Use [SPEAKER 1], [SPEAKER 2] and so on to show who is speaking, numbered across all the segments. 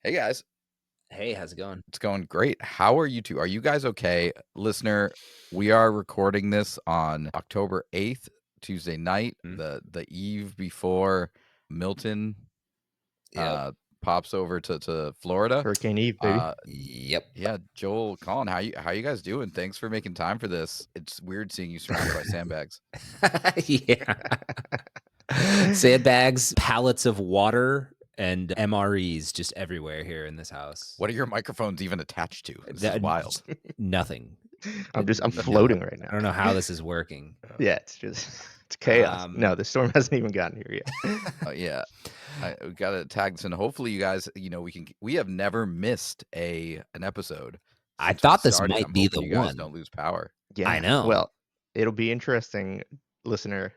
[SPEAKER 1] Hey guys,
[SPEAKER 2] Hey, how's it going?
[SPEAKER 1] it's going great. How are you two? Are you guys okay? Listener, we are recording this on October 8th, Tuesday night,
[SPEAKER 2] Hmm?
[SPEAKER 1] the eve before Milton
[SPEAKER 2] Yep.
[SPEAKER 1] pops over to Florida.
[SPEAKER 3] Hurricane Eve, baby.
[SPEAKER 1] Uh
[SPEAKER 2] Yep.
[SPEAKER 1] yeah, Joel, Colin, how you guys doing? Thanks for making time for this. It's weird seeing you surrounded by sandbags.
[SPEAKER 2] Yeah. Sandbags, pallets of water, and MREs just everywhere here in this house.
[SPEAKER 1] What are your microphones even attached to? This is
[SPEAKER 2] That-
[SPEAKER 1] wild.
[SPEAKER 2] Nothing.
[SPEAKER 3] I'm floating right
[SPEAKER 2] I
[SPEAKER 3] now.
[SPEAKER 2] don't know how this is working.
[SPEAKER 3] Yeah, it's chaos. No, the storm hasn't even gotten here yet.
[SPEAKER 1] Yeah. We got to tag this in. Hopefully you guys, we have never missed an episode.
[SPEAKER 2] I
[SPEAKER 1] Since we
[SPEAKER 2] thought this
[SPEAKER 1] started.
[SPEAKER 2] might
[SPEAKER 1] I'm
[SPEAKER 2] be
[SPEAKER 1] hoping
[SPEAKER 2] the
[SPEAKER 1] you guys
[SPEAKER 2] one.
[SPEAKER 1] don't lose power.
[SPEAKER 3] Yeah.
[SPEAKER 2] I know.
[SPEAKER 3] Well, it'll be interesting, listener.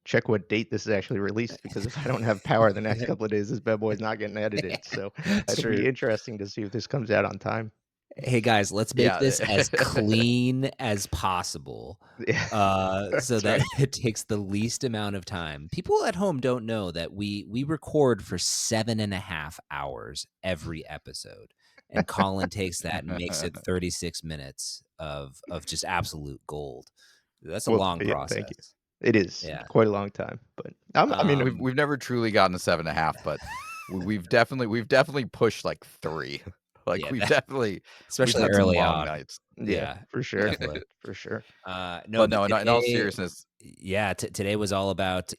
[SPEAKER 3] Check what date this is actually released, because if I don't have power the next couple of days, this bad boy's not getting edited. So it'll be interesting to see if this comes out on time.
[SPEAKER 2] Hey guys, let's make
[SPEAKER 1] Yeah.
[SPEAKER 2] this as clean as possible.
[SPEAKER 3] Yeah.
[SPEAKER 2] So that it takes the least amount of time. People at home don't know that we record for 7.5 hours every episode, and Colin takes that and makes it 36 minutes of just absolute gold. That's a long process.
[SPEAKER 3] Thank you. It is quite a long time, but I mean,
[SPEAKER 1] we've never truly gotten to 7.5, but we've definitely pushed like 3. Like
[SPEAKER 2] Yeah,
[SPEAKER 1] we've definitely,
[SPEAKER 2] especially
[SPEAKER 1] we've had some
[SPEAKER 2] early
[SPEAKER 1] long
[SPEAKER 2] on.
[SPEAKER 1] nights.
[SPEAKER 3] Yeah, for sure,
[SPEAKER 2] definitely.
[SPEAKER 3] for sure.
[SPEAKER 2] No,
[SPEAKER 1] But no, in all seriousness,
[SPEAKER 2] yeah, today was all about,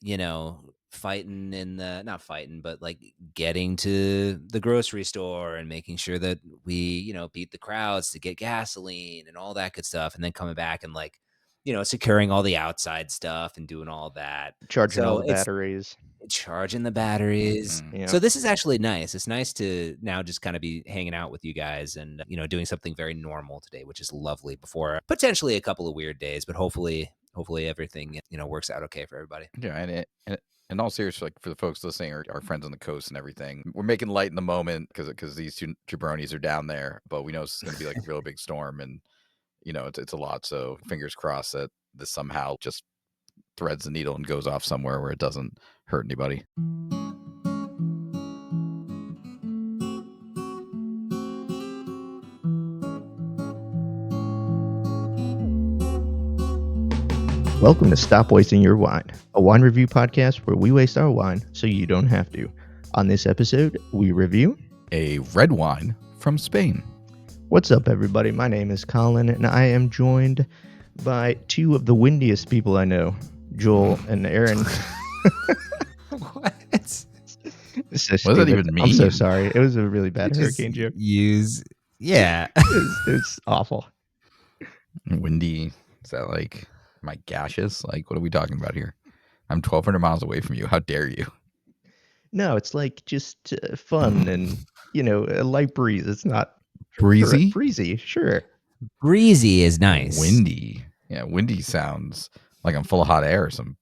[SPEAKER 2] fighting not fighting, but like getting to the grocery store and making sure that we, beat the crowds to get gasoline and all that good stuff. And then coming back and securing all the outside stuff and doing all that.
[SPEAKER 3] Charging all the batteries.
[SPEAKER 2] Charging the batteries.
[SPEAKER 1] Mm-hmm.
[SPEAKER 3] Yeah.
[SPEAKER 2] So this is actually nice. It's nice to now just kind of be hanging out with you guys and, doing something very normal today, which is lovely, before potentially a couple of weird days, but hopefully everything, works out okay for everybody.
[SPEAKER 1] Yeah. And in all seriousness, like for the folks listening, our friends on the coast and everything, we're making light in the moment because these two jabronis are down there, but we know it's going to be like a real big storm, and it's a lot. So fingers crossed that this somehow just threads the needle and goes off somewhere where it doesn't hurt anybody.
[SPEAKER 3] Welcome to Stop Wasting Your Wine, a wine review podcast where we waste our wine so you don't have to. On this episode, we review
[SPEAKER 1] a red wine from Spain.
[SPEAKER 3] What's up, everybody? My name is Colin, and I am joined by two of the windiest people I know, Joel and Aaron.
[SPEAKER 2] What?
[SPEAKER 1] What does that even mean?
[SPEAKER 3] I'm so sorry. It was a really bad hurricane joke.
[SPEAKER 2] Yeah.
[SPEAKER 3] It was awful.
[SPEAKER 1] Windy. Is that like, am I gaseous? Like, what are we talking about here? I'm 1,200 miles away from you. How dare you?
[SPEAKER 3] No, it's like just fun and, a light breeze. It's not
[SPEAKER 1] breezy.
[SPEAKER 3] Breezy, sure.
[SPEAKER 2] Breezy is nice.
[SPEAKER 1] Windy. Yeah, windy sounds like I'm full of hot air or some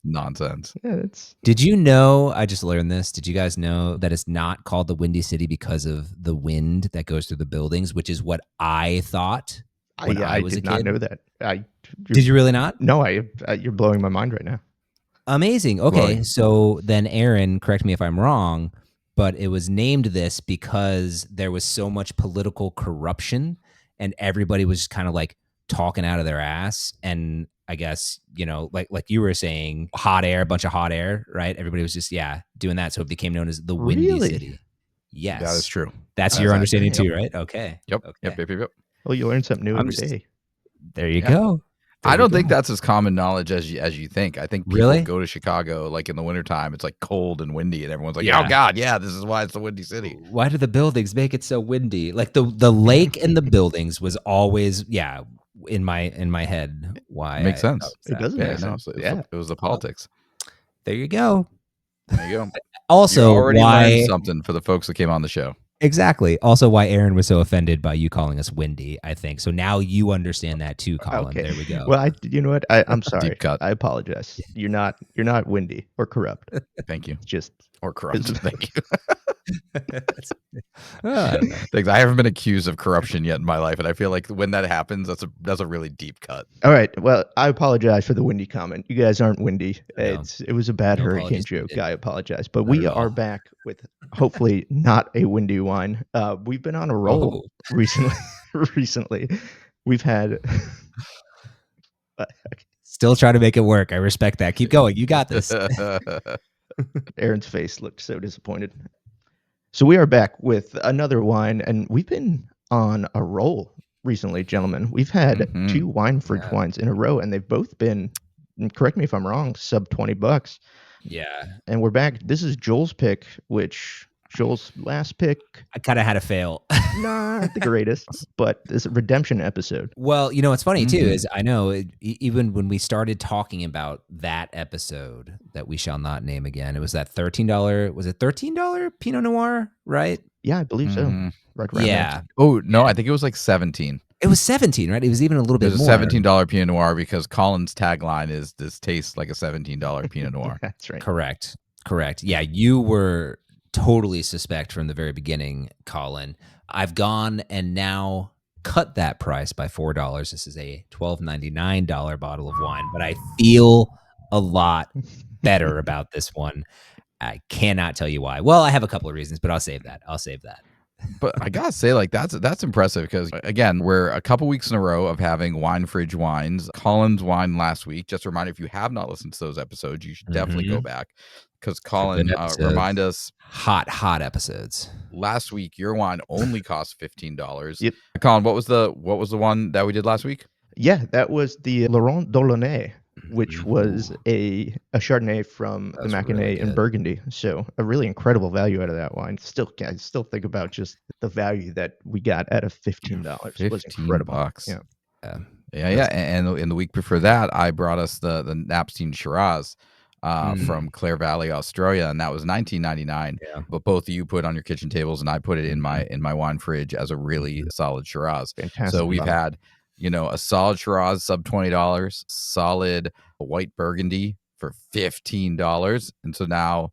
[SPEAKER 1] nonsense.
[SPEAKER 3] Yeah,
[SPEAKER 2] Did you know, I just learned this, did you guys know that it's not called the Windy City because of the wind that goes through the buildings, which is what I thought when I was a kid?
[SPEAKER 3] I did not know that.
[SPEAKER 2] Did you really not?
[SPEAKER 3] No, you're blowing my mind right now.
[SPEAKER 2] Amazing. Okay, so then Aaron, correct me if I'm wrong, but it was named this because there was so much political corruption and everybody was just kind of like talking out of their ass. And I guess, like you were saying, hot air, a bunch of hot air, right? Everybody was just, doing that. So it became known as the Windy City. Yes.
[SPEAKER 1] That is true.
[SPEAKER 2] That's your understanding too, right? Okay.
[SPEAKER 1] Yep.
[SPEAKER 2] Okay.
[SPEAKER 1] Yep.
[SPEAKER 3] Well, you learn something new every day.
[SPEAKER 2] There you go.
[SPEAKER 1] I don't think that's as common knowledge as you think. I think people
[SPEAKER 2] really
[SPEAKER 1] go to Chicago like in the wintertime. It's like cold and windy, and everyone's like, "Oh God, yeah, this is why it's the Windy City."
[SPEAKER 2] Why do the buildings make it so windy? Like the lake and the buildings was always in my head. Why?
[SPEAKER 1] It makes sense.
[SPEAKER 3] It does make sense.
[SPEAKER 1] It was the politics.
[SPEAKER 2] There you go.
[SPEAKER 1] There you go.
[SPEAKER 2] Also,
[SPEAKER 1] you already learned something for the folks that came on the show.
[SPEAKER 2] Exactly. Also, why Aaron was so offended by you calling us windy, I think. So now you understand that too, Colin.
[SPEAKER 3] Okay.
[SPEAKER 2] There we go.
[SPEAKER 3] Well, you know what? I'm sorry.
[SPEAKER 1] Deep cut.
[SPEAKER 3] I apologize. You're not windy or corrupt.
[SPEAKER 1] Thank you.
[SPEAKER 3] Just
[SPEAKER 1] or corrupt. Thank you.
[SPEAKER 2] I don't know.
[SPEAKER 1] Things I haven't been accused of corruption yet in my life, and I feel like when that happens, that's a really deep cut.
[SPEAKER 3] All right. Well, I apologize for the windy comment. You guys aren't windy.
[SPEAKER 2] No.
[SPEAKER 3] It was a bad
[SPEAKER 2] No
[SPEAKER 3] hurricane
[SPEAKER 2] apologies
[SPEAKER 3] joke.
[SPEAKER 2] needed.
[SPEAKER 3] I apologize. But
[SPEAKER 2] Not
[SPEAKER 3] we
[SPEAKER 2] at
[SPEAKER 3] are
[SPEAKER 2] all.
[SPEAKER 3] back with hopefully not a windy wine. We've been on a roll
[SPEAKER 2] Oh,
[SPEAKER 3] recently. Recently, we've had.
[SPEAKER 2] still trying to make it work. I respect that. Keep going. You got this.
[SPEAKER 3] Aaron's face looked so disappointed. So we are back with another wine, and we've been on a roll recently, gentlemen. We've had
[SPEAKER 1] Mhm.
[SPEAKER 3] 2 wine fridge
[SPEAKER 2] Yeah.
[SPEAKER 3] wines in a row, and they've both been, and correct me if I'm wrong, sub $20.
[SPEAKER 2] Yeah.
[SPEAKER 3] And we're back. This is Joel's pick, which Joel's last pick,
[SPEAKER 2] I kind of had to fail.
[SPEAKER 3] not the greatest, but this redemption episode.
[SPEAKER 2] Well, what's funny too
[SPEAKER 1] Mhm.
[SPEAKER 2] is I know even when we started talking about that episode that we shall not name again, it was that $13. Was it $13 Pinot Noir, right?
[SPEAKER 3] Yeah, I believe so.
[SPEAKER 1] Mhm.
[SPEAKER 3] Right around there.
[SPEAKER 2] Yeah.
[SPEAKER 1] Oh, no, I think it was like 17.
[SPEAKER 2] It was 17, right? It was even a little
[SPEAKER 1] It
[SPEAKER 2] bit
[SPEAKER 1] was a
[SPEAKER 2] more.
[SPEAKER 1] $17 Pinot Noir because Colin's tagline is "This tastes like a $17 Pinot Noir."
[SPEAKER 3] That's right.
[SPEAKER 2] Correct. Yeah, you were totally suspect from the very beginning, Colin. I've gone and now cut that price by $4. This is a $12.99 bottle of wine, but I feel a lot better about this one. I cannot tell you why. Well, I have a couple of reasons, but I'll save that.
[SPEAKER 1] But I gotta say, like that's impressive because again, we're a couple weeks in a row of having wine fridge wines. Colin's wine last week. Just a reminder, if you have not listened to those episodes, you should definitely go back because
[SPEAKER 2] They're good
[SPEAKER 1] Colin,
[SPEAKER 2] episodes.
[SPEAKER 1] remind us.
[SPEAKER 2] Hot episodes.
[SPEAKER 1] Last week, your wine only cost $15.
[SPEAKER 3] Yep.
[SPEAKER 1] Colin, what was the one that we did last week?
[SPEAKER 3] Yeah, that was the Laurent Delaunay, which was
[SPEAKER 2] Ooh,
[SPEAKER 3] a Chardonnay from the
[SPEAKER 2] that's really
[SPEAKER 3] Mackinac in
[SPEAKER 2] good.
[SPEAKER 3] Burgundy. So a really incredible value out of that wine. I still think about just the value that we got out of $15. It was incredible.
[SPEAKER 1] $15.
[SPEAKER 3] Yeah.
[SPEAKER 1] Yeah. And in the week before that, I brought us the Napstein Shiraz from Clare Valley, Australia, and that was $19.99.
[SPEAKER 2] Yeah.
[SPEAKER 1] But both of you put on your kitchen tables, and I put it in my wine fridge as a really solid Shiraz.
[SPEAKER 3] Fantastic.
[SPEAKER 1] So we've
[SPEAKER 3] bottle.
[SPEAKER 1] had a solid Shiraz sub $20, solid white Burgundy for $15, and so now,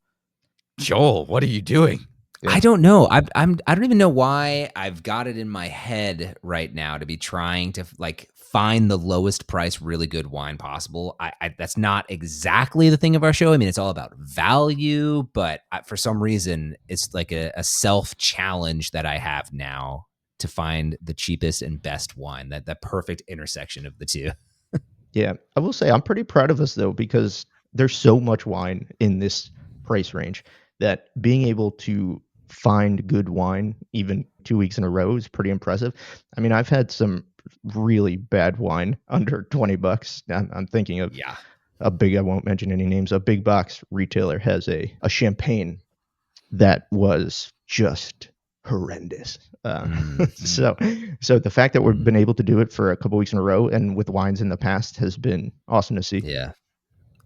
[SPEAKER 1] Joel, what are you doing?
[SPEAKER 2] I don't know. I don't even know why I've got it in my head right now to be trying to find the lowest price, really good wine possible. That's not exactly the thing of our show. I mean, it's all about value, but for some reason, it's like a self challenge that I have now to find the cheapest and best wine, that perfect intersection of the two.
[SPEAKER 3] Yeah, I will say I'm pretty proud of us though, because there's so much wine in this price range that being able to find good wine even 2 weeks in a row is pretty impressive. I mean, I've had some really bad wine under $20. I'm thinking of
[SPEAKER 2] Yeah.
[SPEAKER 3] I won't mention any names. A big box retailer has a champagne that was just horrendous. So the fact that we've been able to do it for a couple weeks in a row and with wines in the past has been awesome to see.
[SPEAKER 2] Yeah,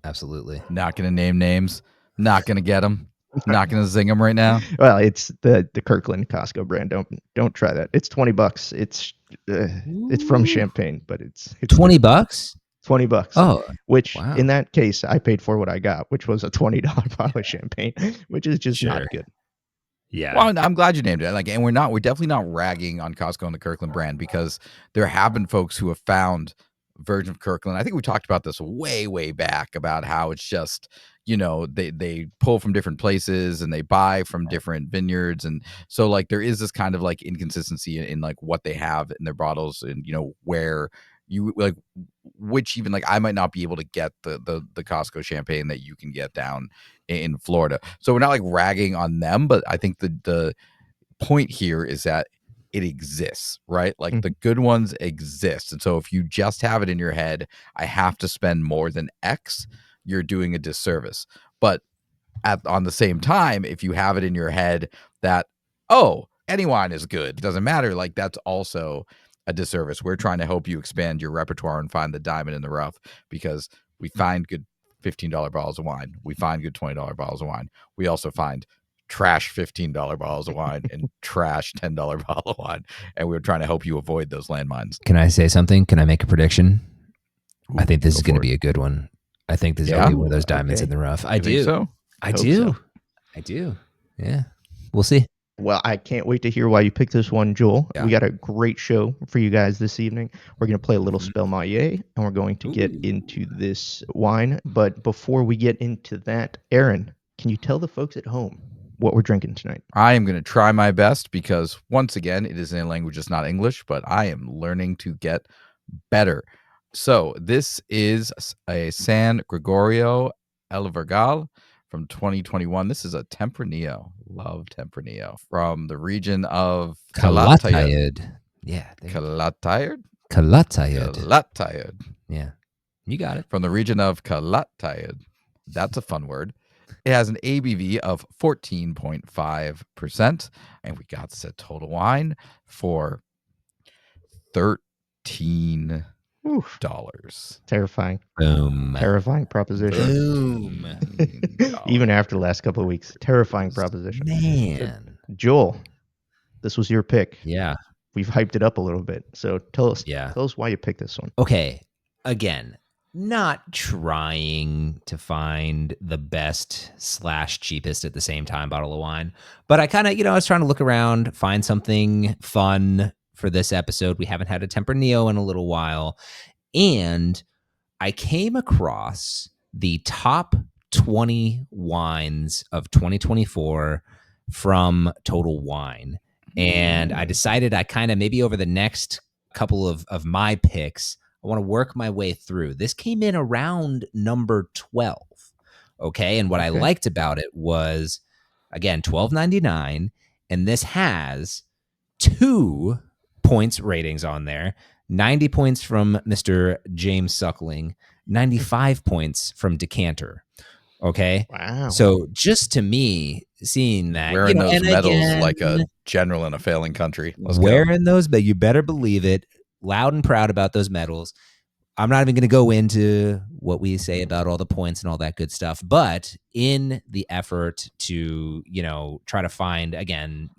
[SPEAKER 2] absolutely.
[SPEAKER 1] Not gonna name names. Not gonna get them. Not gonna zing them right now.
[SPEAKER 3] Well, it's the Kirkland Costco brand. Don't try that. It's $20. It's from Champagne, but it's
[SPEAKER 2] $20.
[SPEAKER 3] $20.
[SPEAKER 2] Oh,
[SPEAKER 3] which
[SPEAKER 2] wow.
[SPEAKER 3] in that case, I paid for what I got, which was a $20 bottle of champagne, which is just not
[SPEAKER 2] Sure.
[SPEAKER 3] good.
[SPEAKER 2] Yeah.
[SPEAKER 1] Well, I'm glad you named it. And we're definitely not ragging on Costco and the Kirkland brand because there have been folks who have found version of Kirkland. I think we talked about this way back about how it's just, they pull from different places and they buy from different vineyards. And so there is this kind of inconsistency in what they have in their bottles and, where you which even I might not be able to get the Costco champagne that you can get down in Florida. So we're not ragging on them, but I think the point here is that it exists, right? The good ones exist. And so if you just have it in your head, I have to spend more than X, you're doing a disservice. But on the same time, if you have it in your head that, oh, any wine is good, it doesn't matter, that's also a disservice. We're trying to help you expand your repertoire and find the diamond in the rough because we find good $15 bottles of wine. We find good $20 bottles of wine. We also find trash $15 bottles of wine and trash $10 bottle of wine. And we're trying to help you avoid those landmines.
[SPEAKER 2] Can I say something? Can I make a prediction?
[SPEAKER 1] Ooh,
[SPEAKER 2] I think this is going to
[SPEAKER 1] it.
[SPEAKER 2] be a good one. I think this is going to be one of those diamonds
[SPEAKER 3] okay.
[SPEAKER 2] in the rough. I
[SPEAKER 1] You think
[SPEAKER 2] do.
[SPEAKER 1] so?
[SPEAKER 2] I
[SPEAKER 3] Hope
[SPEAKER 2] do.
[SPEAKER 3] so.
[SPEAKER 2] I do. Yeah. We'll see.
[SPEAKER 3] Well, I can't wait to hear why you picked this one, Joel.
[SPEAKER 1] Yeah.
[SPEAKER 3] We got a great show for you guys this evening. We're going to play a little
[SPEAKER 2] Mhm.
[SPEAKER 3] Spellmolier, and we're going to get
[SPEAKER 2] Ooh.
[SPEAKER 3] into this wine. But before we get into that, Aaron, can you tell the folks at home what we're drinking tonight?
[SPEAKER 1] I am going to try my best because, once again, it is in a language that's not English, but I am learning to get better. So this is a San Gregorio El Vergal from 2021. This is a Tempranillo. Love Tempranillo. From the region of Calatayud.
[SPEAKER 2] Calatayud. Yeah.
[SPEAKER 1] Calatayud?
[SPEAKER 2] Calatayud.
[SPEAKER 1] Calatayud.
[SPEAKER 2] Yeah. You got it.
[SPEAKER 1] From the region of Calatayud. That's a fun word. It has an ABV of 14.5%. And we got this at Total Wine for $13.
[SPEAKER 3] Terrifying.
[SPEAKER 2] Boom.
[SPEAKER 3] Terrifying proposition.
[SPEAKER 2] Boom.
[SPEAKER 3] Even after the last couple of weeks, terrifying proposition.
[SPEAKER 2] Man.
[SPEAKER 3] Joel, this was your pick.
[SPEAKER 2] Yeah.
[SPEAKER 3] We've hyped it up a little bit. So tell us
[SPEAKER 2] Yeah.
[SPEAKER 3] why you picked this one.
[SPEAKER 2] Okay. Again, not trying to find the best / cheapest at the same time bottle of wine, but I kind of, I was trying to look around, find something fun for this episode. We haven't had a Tempranillo in a little while. And I came across the top 20 wines of 2024 from Total Wine. And I decided I kind of maybe over the next couple of my picks, I want to work my way through. This came in around number 12. Okay. And what I liked about it was, again, $12.99. And this has 2 points ratings on there. 90 points from Mr. James Suckling, 95 points from Decanter. Okay.
[SPEAKER 3] Wow.
[SPEAKER 2] So just to me, seeing that,
[SPEAKER 1] wearing those medals
[SPEAKER 2] again,
[SPEAKER 1] like a general in a failing country. Let's
[SPEAKER 2] wearing those, but you better believe it. Loud and proud about those medals. I'm not even going to go into what we say about all the points and all that good stuff, but in the effort to, try to find, again,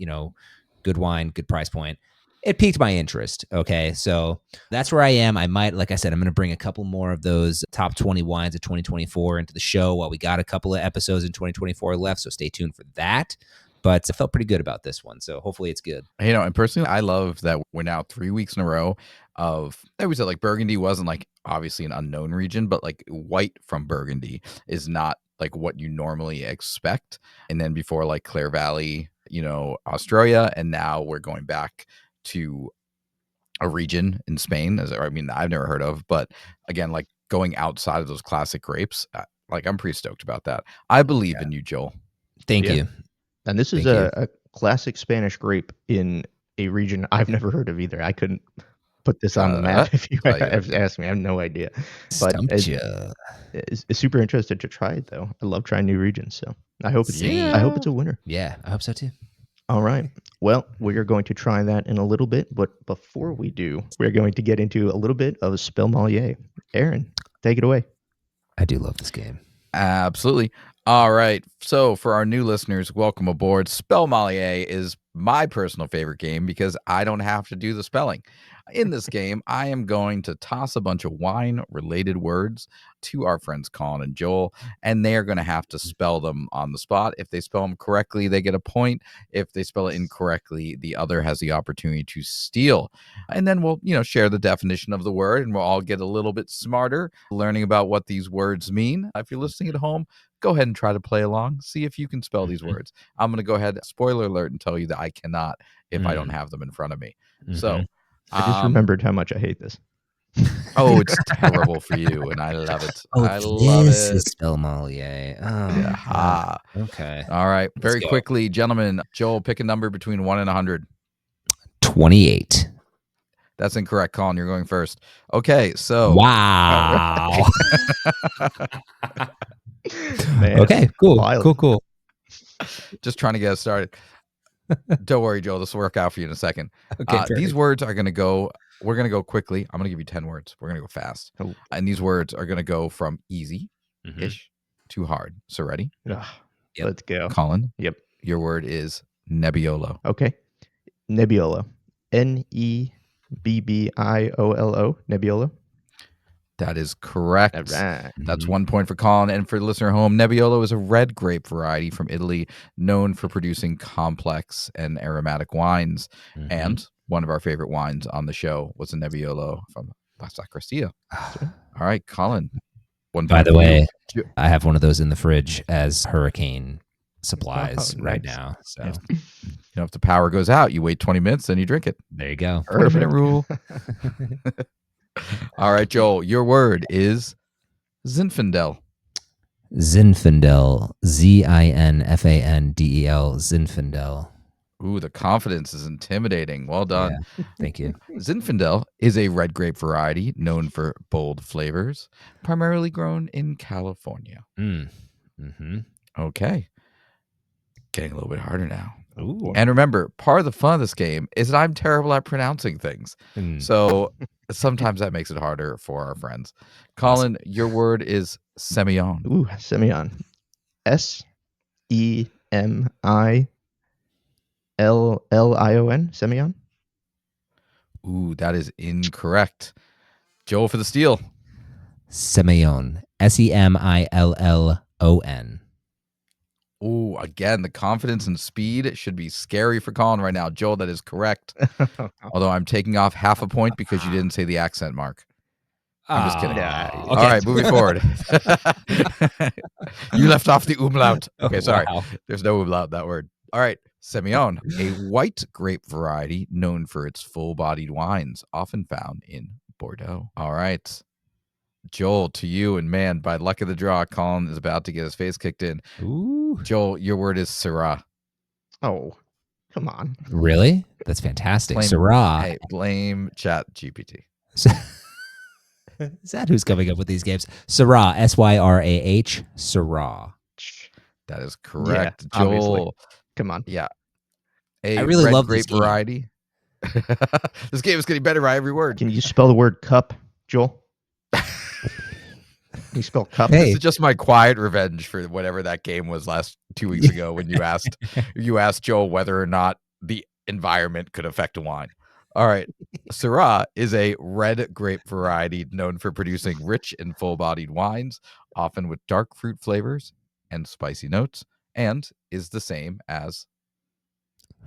[SPEAKER 2] good wine, good price point, it piqued my interest. Okay. So that's where I am. I might, like I said, I'm going to bring a couple more of those top 20 wines of 2024 into the show while we got a couple of episodes in 2024 left. So stay tuned for that. But I felt pretty good about this one. So hopefully it's good.
[SPEAKER 1] And personally, I love that we're now 3 weeks in a row of, I would say, like, Burgundy wasn't like obviously an unknown region, but like white from Burgundy is not like what you normally expect. And then before, like, Clare Valley, Australia, and now we're going back to a region in Spain, I've never heard of, but again, like going outside of those classic grapes, like I'm pretty stoked about that. I believe in you, Joel.
[SPEAKER 2] Thank you.
[SPEAKER 3] And this is a classic Spanish grape in a region I've never heard of either. I couldn't put this on the map if you asked me. I have no idea. But it's super interested to try it, though. I love trying new regions, so I hope it's a winner.
[SPEAKER 2] Yeah, I hope so too.
[SPEAKER 3] All right. Well, we are going to try that in a little bit, but before we do, we're going to get into a little bit of Spellmolier. Aaron, take it away.
[SPEAKER 2] I do love this game.
[SPEAKER 1] Absolutely. All right. So for our new listeners, welcome aboard. Spellmolier is my personal favorite game because I don't have to do the spelling. In this game, I am going to toss a bunch of wine-related words to our friends Colin and Joel, and they are going to have to spell them on the spot. If they spell them correctly, they get a point. If they spell it incorrectly, the other has the opportunity to steal. And then we'll, share the definition of the word, and we'll all get a little bit smarter learning about what these words mean. If you're listening at home, go ahead and try to play along. See if you can spell these words. I'm going to go ahead, spoiler alert, and tell you that I cannot if I don't have them in front of me. So
[SPEAKER 3] I just remembered how much I hate this.
[SPEAKER 1] Oh, it's terrible for you, and I love it. I love
[SPEAKER 2] this
[SPEAKER 1] it.
[SPEAKER 2] is Spellmolier. Oh,
[SPEAKER 1] yeah.
[SPEAKER 2] Okay.
[SPEAKER 1] All right. Very quickly, gentlemen. Joel, pick a number between 1 and 100.
[SPEAKER 2] 28.
[SPEAKER 1] That's incorrect, Colin. You're going first. Okay, so.
[SPEAKER 2] Wow.
[SPEAKER 3] Man,
[SPEAKER 2] okay, cool.
[SPEAKER 3] wild.
[SPEAKER 2] Cool.
[SPEAKER 1] Just trying to get us started. Don't worry, Joel. This will work out for you in a second.
[SPEAKER 2] Okay,
[SPEAKER 1] these words are going to go. We're going to go quickly. I'm going to give you 10 words. We're going to go fast.
[SPEAKER 3] Oh.
[SPEAKER 1] And these words are going to go from easy-ish to hard. So ready?
[SPEAKER 3] Yep. Let's go.
[SPEAKER 1] Colin?
[SPEAKER 3] Yep.
[SPEAKER 1] Your word is Nebbiolo.
[SPEAKER 3] Okay. Nebbiolo. Nebbiolo. Nebbiolo.
[SPEAKER 1] That is correct.
[SPEAKER 3] All right.
[SPEAKER 1] That's 1 point for Colin. And for the listener at home, Nebbiolo is a red grape variety from Italy known for producing complex and aromatic wines. And one of our favorite wines on the show was a Nebbiolo from La Sacrestia. All right, Colin. 1
[SPEAKER 2] By
[SPEAKER 1] point
[SPEAKER 2] the
[SPEAKER 1] for
[SPEAKER 2] way,
[SPEAKER 1] you.
[SPEAKER 2] I have one of those in the fridge as Hurricane supplies right
[SPEAKER 3] nice.
[SPEAKER 2] now. So
[SPEAKER 1] if the power goes out, you wait 20 minutes, then you drink it.
[SPEAKER 2] there you go.
[SPEAKER 1] 20-minute rule. All right, Joel, your word is Zinfandel.
[SPEAKER 2] Zinfandel. Zinfandel. Zinfandel.
[SPEAKER 1] Ooh, the confidence is intimidating. Well done.
[SPEAKER 2] Yeah, thank you.
[SPEAKER 1] Zinfandel is a red grape variety known for bold flavors, primarily grown in California. Okay. Getting a little bit harder now.
[SPEAKER 2] Ooh.
[SPEAKER 1] And remember, part of the fun of this game is that I'm terrible at pronouncing things. So sometimes that makes it harder for our friends. Colin, your word is Semillon.
[SPEAKER 3] Ooh, Semillon. Semillon. Semillon.
[SPEAKER 1] Ooh, that is incorrect. Joel for the steal.
[SPEAKER 2] Semillon. Semillon.
[SPEAKER 1] Ooh, again, the confidence and speed should be scary for Colin right now. Joel, that is correct. Although I'm taking off half a point because you didn't say the accent mark. I'm just kidding.
[SPEAKER 3] Okay.
[SPEAKER 1] All right, moving forward. You left off the umlaut. Okay, sorry.
[SPEAKER 2] Wow.
[SPEAKER 1] There's no umlaut in that word. All right, Semillon, a white grape variety known for its full-bodied wines, often found in Bordeaux. All right. Joel, to you, and man, by luck of the draw, Colin is about to get his face kicked in.
[SPEAKER 2] Ooh.
[SPEAKER 1] Joel, your word is Syrah.
[SPEAKER 3] Oh, come on.
[SPEAKER 2] Really? That's fantastic.
[SPEAKER 1] Blame,
[SPEAKER 2] Syrah.
[SPEAKER 1] Hey, blame Chat GPT.
[SPEAKER 2] Is that who's coming up with these games? Syrah. Syrah. Syrah.
[SPEAKER 1] That is correct.
[SPEAKER 3] Yeah,
[SPEAKER 1] Joel.
[SPEAKER 3] obviously. Come on.
[SPEAKER 1] Yeah.
[SPEAKER 2] I really
[SPEAKER 1] red
[SPEAKER 2] love
[SPEAKER 1] grape
[SPEAKER 2] this game.
[SPEAKER 1] variety. This game is getting better by every word.
[SPEAKER 3] Can you spell the word cup, Joel? Can you spell cup?
[SPEAKER 1] This is just my quiet revenge for whatever that game was 2 weeks ago when you asked Joel whether or not the environment could affect a wine. All right. Syrah is a red grape variety known for producing rich and full-bodied wines, often with dark fruit flavors and spicy notes, and is the same as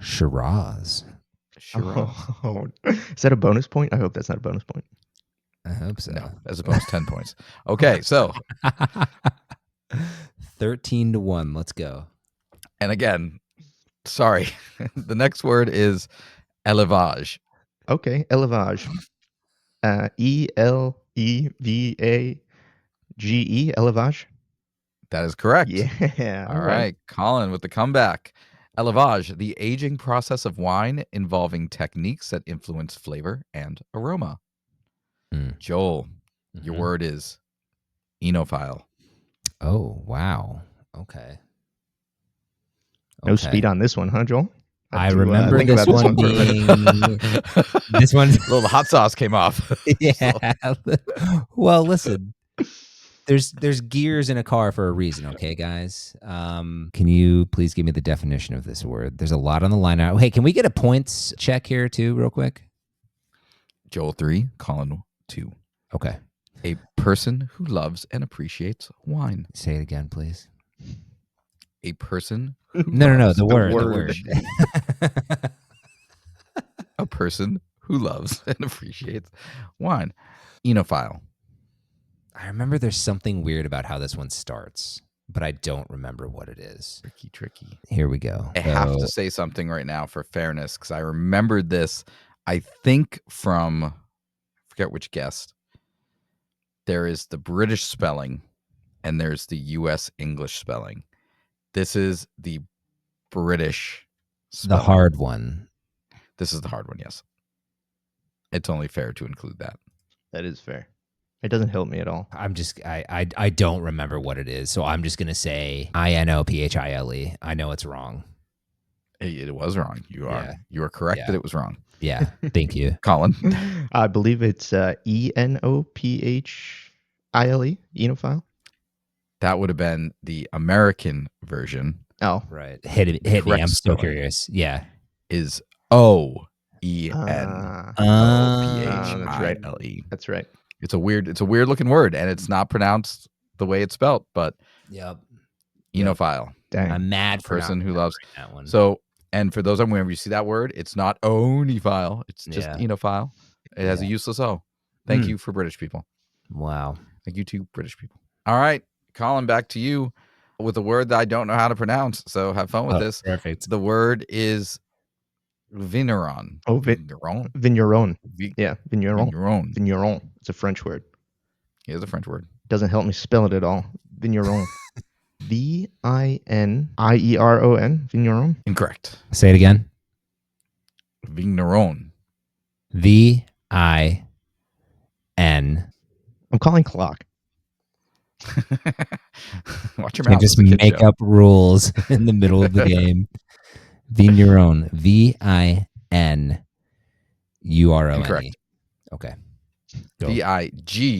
[SPEAKER 2] Shiraz.
[SPEAKER 3] Oh, is that a bonus point? I hope that's not a bonus point.
[SPEAKER 2] I hope so.
[SPEAKER 1] No, as opposed to 10 points. Okay, so
[SPEAKER 2] 13-1. Let's go.
[SPEAKER 1] And again, sorry, the next word is élevage.
[SPEAKER 3] Okay, élevage. Elevage. Élevage.
[SPEAKER 1] That is correct.
[SPEAKER 3] Yeah.
[SPEAKER 1] All right, Colin with the comeback. Élevage, the aging process of wine involving techniques that influence flavor and aroma. Joel, your word is enophile.
[SPEAKER 2] Oh, wow. Okay.
[SPEAKER 3] No speed on this one, huh, Joel?
[SPEAKER 2] I remember this one being this one.
[SPEAKER 1] Little hot sauce came off.
[SPEAKER 2] Yeah. Well, listen. There's gears in a car for a reason, okay, guys? Can you please give me the definition of this word? There's a lot on the line now. Hey, can we get a points check here too, real quick?
[SPEAKER 1] Joel 3, Colin 2.
[SPEAKER 2] Okay.
[SPEAKER 1] A person who loves and appreciates wine.
[SPEAKER 2] Say it again, please.
[SPEAKER 1] A person who
[SPEAKER 2] No, the word.
[SPEAKER 1] A person who loves and appreciates wine. Enophile.
[SPEAKER 2] I remember there's something weird about how this one starts, but I don't remember what it is.
[SPEAKER 1] Tricky.
[SPEAKER 2] Here we go.
[SPEAKER 1] I have to say something right now for fairness, because I remembered this, I think from, I forget which guest. There is the British spelling and there's the U.S. English spelling. This is the British spelling.
[SPEAKER 2] The hard one.
[SPEAKER 1] This is the hard one, yes. It's only fair to include that.
[SPEAKER 3] That is fair. It doesn't help me at all.
[SPEAKER 2] I don't remember what it is, so I'm just gonna say Inophile. I know it's wrong.
[SPEAKER 1] It was wrong. You are correct that it was wrong.
[SPEAKER 2] Yeah, thank you,
[SPEAKER 1] Colin.
[SPEAKER 3] I believe it's Enophile. Enophile.
[SPEAKER 1] That would have been the American version.
[SPEAKER 3] Oh,
[SPEAKER 2] right. Hit me. I'm still curious. Yeah,
[SPEAKER 1] is OENOPHILE.
[SPEAKER 3] that's right. That's right.
[SPEAKER 1] It's a weird looking word, and it's not pronounced the way it's spelled, but
[SPEAKER 2] Yep.
[SPEAKER 1] enophile.
[SPEAKER 3] Dang.
[SPEAKER 2] I'm mad for
[SPEAKER 1] Person
[SPEAKER 2] not
[SPEAKER 1] who loves
[SPEAKER 2] that one.
[SPEAKER 1] So, and for those whenever you see that word, it's not enophile. It's just
[SPEAKER 2] Yeah.
[SPEAKER 1] enophile. It has a useless O. Thank you for British people.
[SPEAKER 2] Wow.
[SPEAKER 1] Thank you to British people. All right, Colin, back to you with a word that I don't know how to pronounce. So have fun with this.
[SPEAKER 2] Perfect.
[SPEAKER 1] The word is vigneron.
[SPEAKER 3] Oh,
[SPEAKER 1] vigneron.
[SPEAKER 3] vigneron.
[SPEAKER 1] Vi-
[SPEAKER 3] Yeah, vigneron.
[SPEAKER 1] vigneron.
[SPEAKER 3] Vigneron. It's a French word.
[SPEAKER 1] It is a French word.
[SPEAKER 3] Doesn't help me spell it at all. Vigneron. Vineron. Vigneron.
[SPEAKER 1] Incorrect.
[SPEAKER 2] Say it again.
[SPEAKER 1] Vigneron.
[SPEAKER 2] VIN.
[SPEAKER 3] I'm calling clock.
[SPEAKER 1] Watch your
[SPEAKER 2] Can't
[SPEAKER 1] mouth.
[SPEAKER 2] just
[SPEAKER 1] It's a kid
[SPEAKER 2] make
[SPEAKER 1] show.
[SPEAKER 2] up rules in the middle of the game. Vigneron. VINURONE.
[SPEAKER 1] Incorrect.
[SPEAKER 2] Okay.
[SPEAKER 1] Vigneron.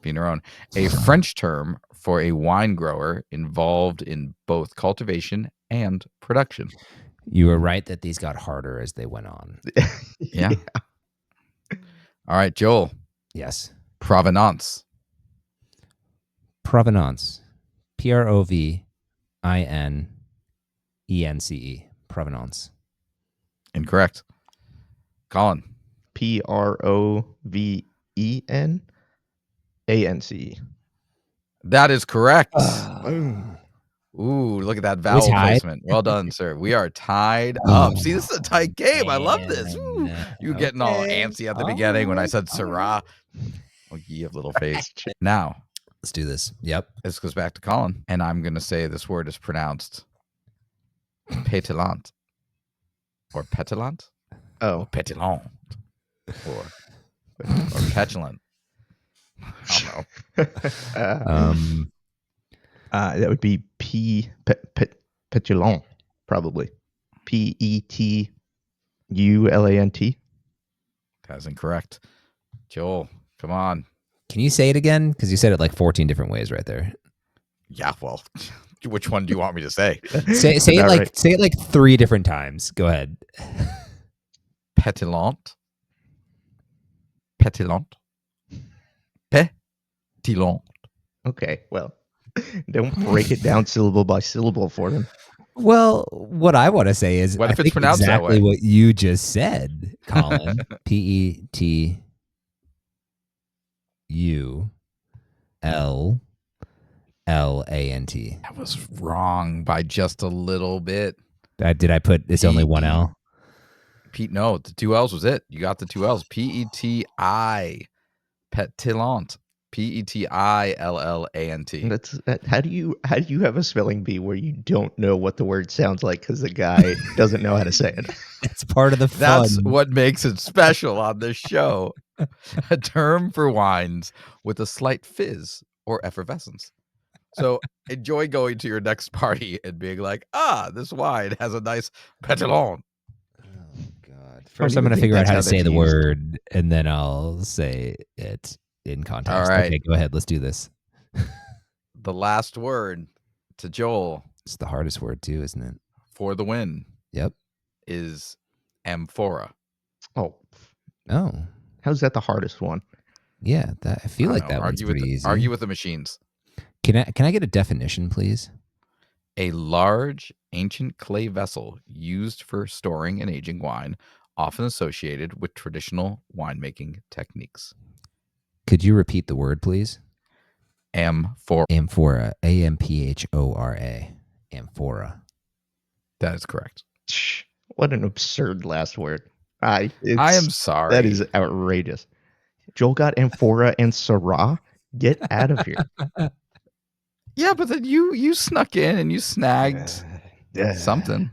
[SPEAKER 1] Vigneron. A French term for a wine grower involved in both cultivation and production.
[SPEAKER 2] You were right that these got harder as they went on.
[SPEAKER 1] Yeah. All right, Joel.
[SPEAKER 2] Yes.
[SPEAKER 1] Provenance.
[SPEAKER 2] Provenance. PROVINENCE. Provenance.
[SPEAKER 1] Incorrect. Colin.
[SPEAKER 3] PROVENANCE.
[SPEAKER 1] That is correct.
[SPEAKER 3] Boom.
[SPEAKER 1] Ooh, look at that vowel placement. Well done, sir. We are tied up. See, this is a tight game. I love this. Ooh, you getting all antsy at the beginning when I said Syrah. Oh, you have little face. Now,
[SPEAKER 2] let's do this. Yep.
[SPEAKER 1] This goes back to Colin, and I'm going to say this word is pronounced pétillant or pétillant.
[SPEAKER 3] Oh,
[SPEAKER 1] or pétillant or petulant. I don't know.
[SPEAKER 3] That would be petulant, probably. PETULANT.
[SPEAKER 1] That's incorrect. Joel, come on.
[SPEAKER 2] Can you say it again? Because you said it like 14 different ways right there.
[SPEAKER 1] Yeah, well, which one do you want me to say?
[SPEAKER 2] Say it like 3 different times. Go ahead.
[SPEAKER 1] Pétillant. Pétillant. Pétillant.
[SPEAKER 3] Okay, well, don't break it down syllable by syllable for them.
[SPEAKER 2] Well, what I want to say is,
[SPEAKER 1] what if
[SPEAKER 2] I
[SPEAKER 1] it's
[SPEAKER 2] think
[SPEAKER 1] pronounced
[SPEAKER 2] exactly
[SPEAKER 1] that way?
[SPEAKER 2] what you just said, Colin. PETULANT.
[SPEAKER 1] That was wrong by just a little bit.
[SPEAKER 2] Did I put it's only one L?
[SPEAKER 1] Pete, no, the 2 L's was it. You got the 2 L's. PETI. Pétillant. PETILLANT.
[SPEAKER 3] That's how do you have a spelling bee where you don't know what the word sounds like because the guy doesn't know how to say it?
[SPEAKER 2] It's part of the fun.
[SPEAKER 1] That's what makes it special on this show. A term for wines with a slight fizz or effervescence. So enjoy going to your next party and being like, this wine has a nice pétillant.
[SPEAKER 2] Oh God! First, I'm going to figure out how to say the word, and then I'll say it in context.
[SPEAKER 1] All right.
[SPEAKER 2] Okay, go ahead. Let's do this.
[SPEAKER 1] The last word to Joel.
[SPEAKER 2] It's the hardest word too, isn't it?
[SPEAKER 1] For the win.
[SPEAKER 2] Yep.
[SPEAKER 1] Is amphora.
[SPEAKER 3] Oh. How's that the hardest one?
[SPEAKER 2] Yeah, I feel like that one's pretty easy.
[SPEAKER 1] Argue with the machines.
[SPEAKER 2] Can I get a definition, please?
[SPEAKER 1] A large, ancient clay vessel used for storing and aging wine, often associated with traditional winemaking techniques.
[SPEAKER 2] Could you repeat the word, please?
[SPEAKER 1] Amphora.
[SPEAKER 2] Amphora. AMPHORA. Amphora.
[SPEAKER 1] That is correct.
[SPEAKER 3] What an absurd last word. I
[SPEAKER 1] am sorry.
[SPEAKER 3] That is outrageous. Joel got amphora and Syrah. Get out of here.
[SPEAKER 1] Yeah, but then you snuck in and you snagged something.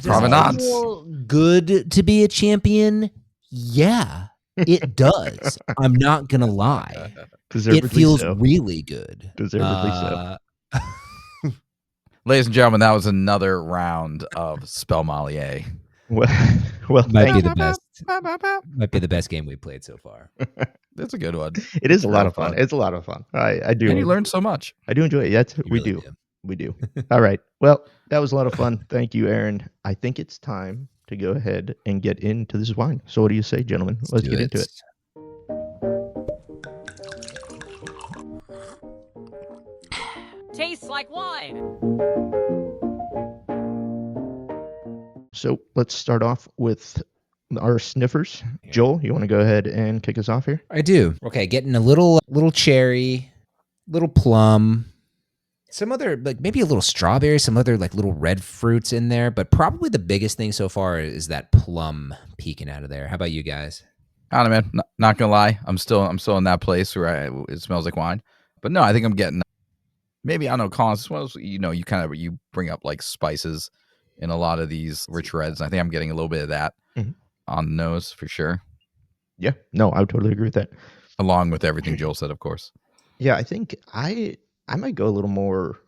[SPEAKER 2] Provenance. Does it feel good to be a champion? Yeah, it does. I'm not gonna lie. It feels really good.
[SPEAKER 3] Deservedly so.
[SPEAKER 1] Ladies and gentlemen, that was another round of Spellmolier.
[SPEAKER 3] Well,
[SPEAKER 2] might be the best. Might be the best game we've played so far.
[SPEAKER 1] That's a good one.
[SPEAKER 3] It is a lot of fun. It's a lot of fun. I do.
[SPEAKER 1] And you learn so much.
[SPEAKER 3] I do enjoy it. Yes, we do. We do. All right. Well, that was a lot of fun. Thank you, Aaron. I think it's time to go ahead and get into this wine. So what do you say, gentlemen? Let's get into it.
[SPEAKER 4] like wine.
[SPEAKER 3] So let's start off with our sniffers. Joel, you want to go ahead and kick us off here?
[SPEAKER 2] I do. Okay, getting a little cherry, little plum, some other, like maybe a little strawberry, some other like little red fruits in there, but probably the biggest thing so far is that plum peeking out of there. How about you guys?
[SPEAKER 1] I don't know, man. Not gonna lie, I'm still in that place where it smells like wine. But no, I think I'm getting maybe, I don't know, Collins. This was, you bring up like spices in a lot of these rich reds. I think I'm getting a little bit of that on the nose for sure.
[SPEAKER 3] Yeah, no, I would totally agree with that.
[SPEAKER 1] Along with everything Joel said, of course.
[SPEAKER 3] Yeah, I think I might go a little more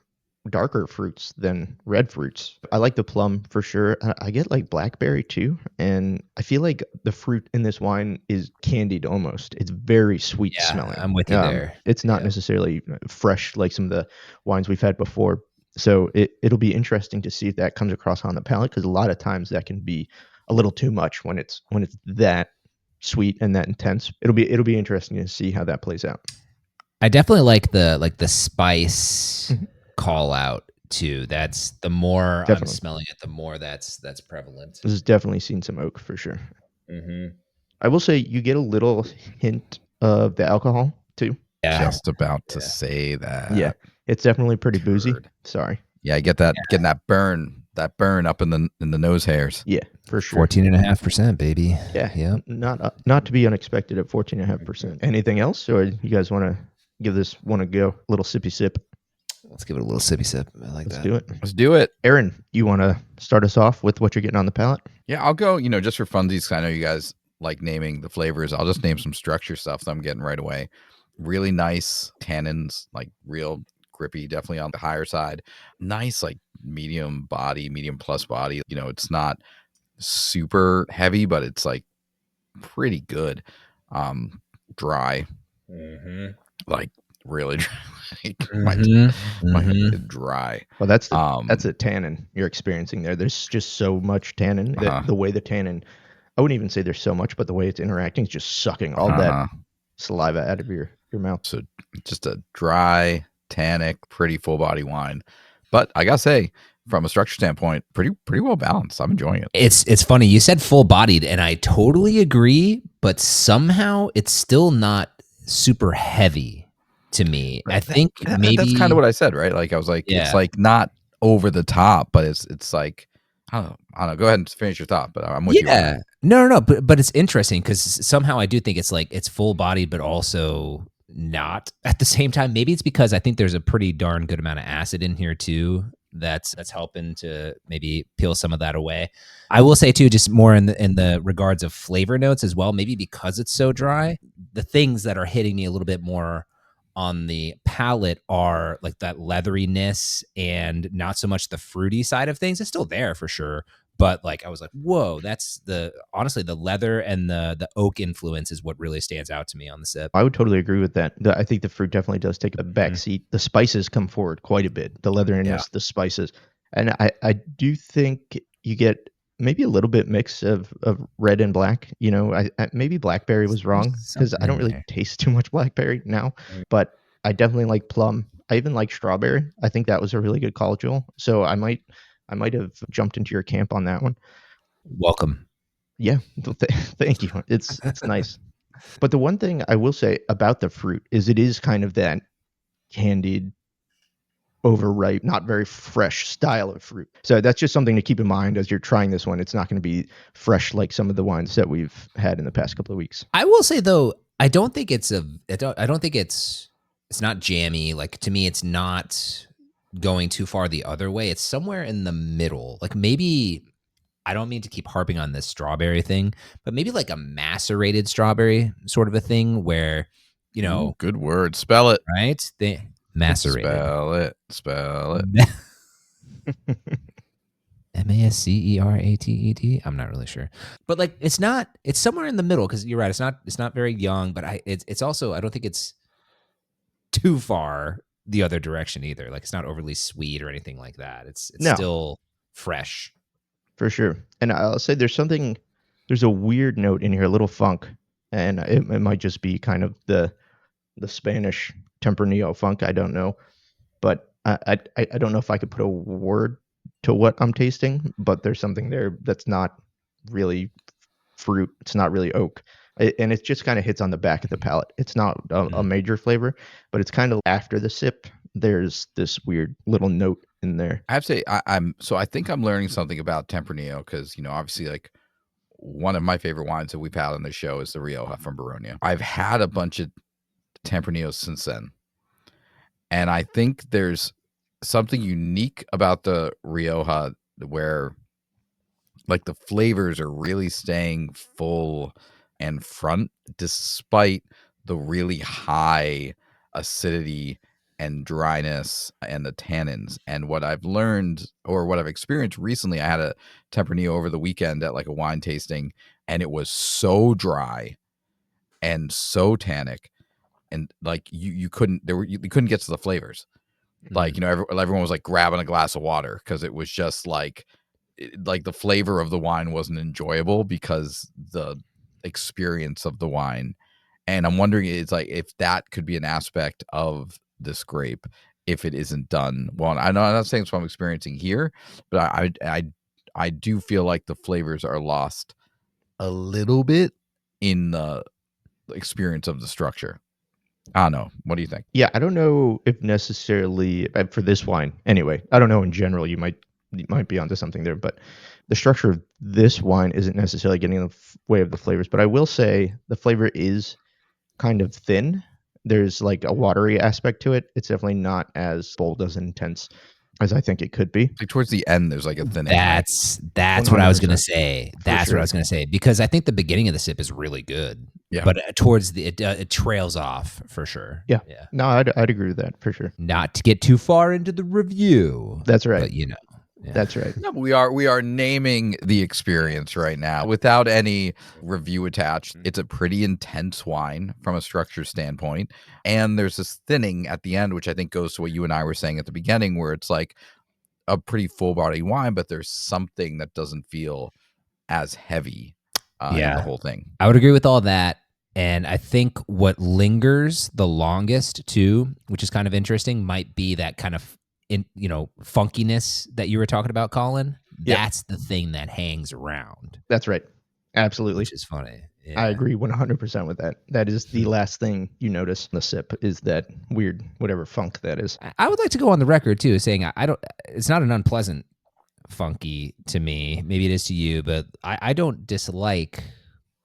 [SPEAKER 3] darker fruits than red fruits. I like the plum for sure. I get like blackberry too, and I feel like the fruit in this wine is candied almost. It's very sweet smelling.
[SPEAKER 2] I'm with you there.
[SPEAKER 3] It's not necessarily fresh like some of the wines we've had before. So it'll be interesting to see if that comes across on the palate, because a lot of times that can be a little too much when it's that sweet and that intense. It'll be interesting to see how that plays out.
[SPEAKER 2] I definitely like the spice call out too. That's the more I'm smelling it, the more that's prevalent.
[SPEAKER 3] This has definitely seen some oak for sure. I will say you get a little hint of the alcohol too.
[SPEAKER 2] Yeah.
[SPEAKER 1] Just about to say that.
[SPEAKER 3] Yeah, it's definitely pretty boozy. Sorry.
[SPEAKER 1] Yeah, I get that. Getting that burn up in the nose hairs.
[SPEAKER 3] Yeah, for sure.
[SPEAKER 2] 14.5%, baby.
[SPEAKER 3] Yeah. Not to be unexpected at 14.5%. Anything else, or you guys want to give this one a go? A little sippy sip.
[SPEAKER 2] Let's give it a little sippy sip. I like that.
[SPEAKER 1] Let's do it.
[SPEAKER 3] Aaron, you want to start us off with what you're getting on the palate?
[SPEAKER 1] Yeah, I'll go. Just for funsies, 'cause I know you guys like naming the flavors. I'll just name some structure stuff that I'm getting right away. Really nice tannins, like real grippy, definitely on the higher side. Nice, like medium plus body. It's not super heavy, but it's like pretty good. Dry. Like really dry. Dry.
[SPEAKER 3] Well, that's a tannin you're experiencing there. There's just so much tannin that the way the tannin, I wouldn't even say there's so much, but the way it's interacting is just sucking all that saliva out of your mouth.
[SPEAKER 1] So just a dry, tannic, pretty full body wine. But I gotta say, from a structure standpoint, pretty well balanced. I'm enjoying it.
[SPEAKER 2] It's funny. You said full bodied, and I totally agree, but somehow it's still not super heavy to me. I think maybe
[SPEAKER 1] that's kind of what I said, right? Like I was like, it's like not over the top, but it's like, I don't know. Go ahead and finish your thought, but I'm with you.
[SPEAKER 2] Yeah. No. But it's interesting because somehow I do think it's like it's full bodied, but also not at the same time. Maybe it's because I think there's a pretty darn good amount of acid in here too. That's helping to maybe peel some of that away. I will say too, just more in the regards of flavor notes as well. Maybe because it's so dry, the things that are hitting me a little bit more on the palate are like that leatheriness and not so much the fruity side of things. It's still there for sure, but like I was like, whoa, that's honestly the leather and the oak influence is what really stands out to me on the sip.
[SPEAKER 3] I would totally agree with that. I think the fruit definitely does take a back seat. The spices come forward quite a bit. The leatheriness, the spices, and I do think you get maybe a little bit mix of red and black. I maybe blackberry was wrong because I don't really taste too much blackberry now, but I definitely like plum. I even like strawberry. I think that was a really good call, Joel. So I might have jumped into your camp on that one.
[SPEAKER 2] Welcome.
[SPEAKER 3] Yeah, thank you. It's nice. But the one thing I will say about the fruit is it is kind of that candied, overripe, not very fresh style of fruit. So that's just something to keep in mind as you're trying this one. It's not going to be fresh like some of the wines that we've had in the past couple of weeks.
[SPEAKER 2] I will say though, I don't think it's not jammy. Like to me, it's not going too far the other way. It's somewhere in the middle. Like maybe, I don't mean to keep harping on this strawberry thing, but maybe like a macerated strawberry sort of a thing where,
[SPEAKER 1] Ooh, good word. Spell it.
[SPEAKER 2] Right? Macerated.
[SPEAKER 1] Spell it.
[SPEAKER 2] Macerated. I'm not really sure, but like it's somewhere in the middle because you're right. It's not very young, but it's also, I don't think it's too far the other direction either. Like it's not overly sweet or anything like that. It's still fresh.
[SPEAKER 3] For sure. And I'll say there's a weird note in here, a little funk, and it might just be kind of the Spanish Tempranillo funk. I don't know, but I don't know if I could put a word to what I'm tasting, but there's something there that's not really fruit. It's not really oak. And it just kind of hits on the back of the palate. It's not a major flavor, but it's kind of after the sip, there's this weird little note in there.
[SPEAKER 1] I have to say, I think I'm learning something about Tempranillo because, obviously, like, one of my favorite wines that we've had on the show is the Rioja from Baronia. I've had a bunch of Tempranillos since then, and I think there's something unique about the Rioja where, like, the flavors are really staying full and front despite the really high acidity and dryness and the tannins. And what I've learned, or what I've experienced recently, I had a Tempranillo over the weekend at like a wine tasting, and it was so dry and so tannic, and like you couldn't you couldn't get to the flavors. Like, everyone was like grabbing a glass of water because it was just like the flavor of the wine wasn't enjoyable because the experience of the wine. And I'm wondering, it's like, if that could be an aspect of this grape if it isn't done well. I know I'm not saying it's what I'm experiencing here, but I do feel like the flavors are lost a little bit in the experience of the structure. I don't know. What do you think?
[SPEAKER 3] Yeah, I don't know if necessarily for this wine. Anyway, I don't know in general. You might be onto something there, but the structure of this wine isn't necessarily getting in the way of the flavors. But I will say the flavor is kind of thin. There's like a watery aspect to it. It's definitely not as bold, as intense as I think it could be.
[SPEAKER 1] Like towards the end, there's like a thinning.
[SPEAKER 2] That's
[SPEAKER 1] right?
[SPEAKER 2] what I was gonna say. That's
[SPEAKER 3] sure.
[SPEAKER 2] what I was gonna say, because I think the beginning of the sip is really good.
[SPEAKER 1] Yeah.
[SPEAKER 2] But towards the it trails off for sure.
[SPEAKER 3] Yeah.
[SPEAKER 2] Yeah.
[SPEAKER 3] No, I'd agree with that for sure.
[SPEAKER 2] Not to get too far into the review.
[SPEAKER 3] That's right.
[SPEAKER 2] But Yeah.
[SPEAKER 3] That's right.
[SPEAKER 1] No, but we are naming the experience right now without any review attached. It's a pretty intense wine from a structure standpoint, and there's this thinning at the end, which I think goes to what you and I were saying at the beginning, where it's like a pretty full body wine, but there's something that doesn't feel as heavy in the whole thing.
[SPEAKER 2] I would agree with all that. And I think what lingers the longest too, which is kind of interesting, might be that kind of funkiness that you were talking about, Colin.
[SPEAKER 3] Yep.
[SPEAKER 2] That's the thing that hangs around.
[SPEAKER 3] That's right. Absolutely.
[SPEAKER 2] Which is funny. Yeah.
[SPEAKER 3] I agree 100% with that. That is the last thing you notice in the sip, is that weird whatever funk that is.
[SPEAKER 2] I would like to go on the record too, saying it's not an unpleasant funky to me. Maybe it is to you, but I don't dislike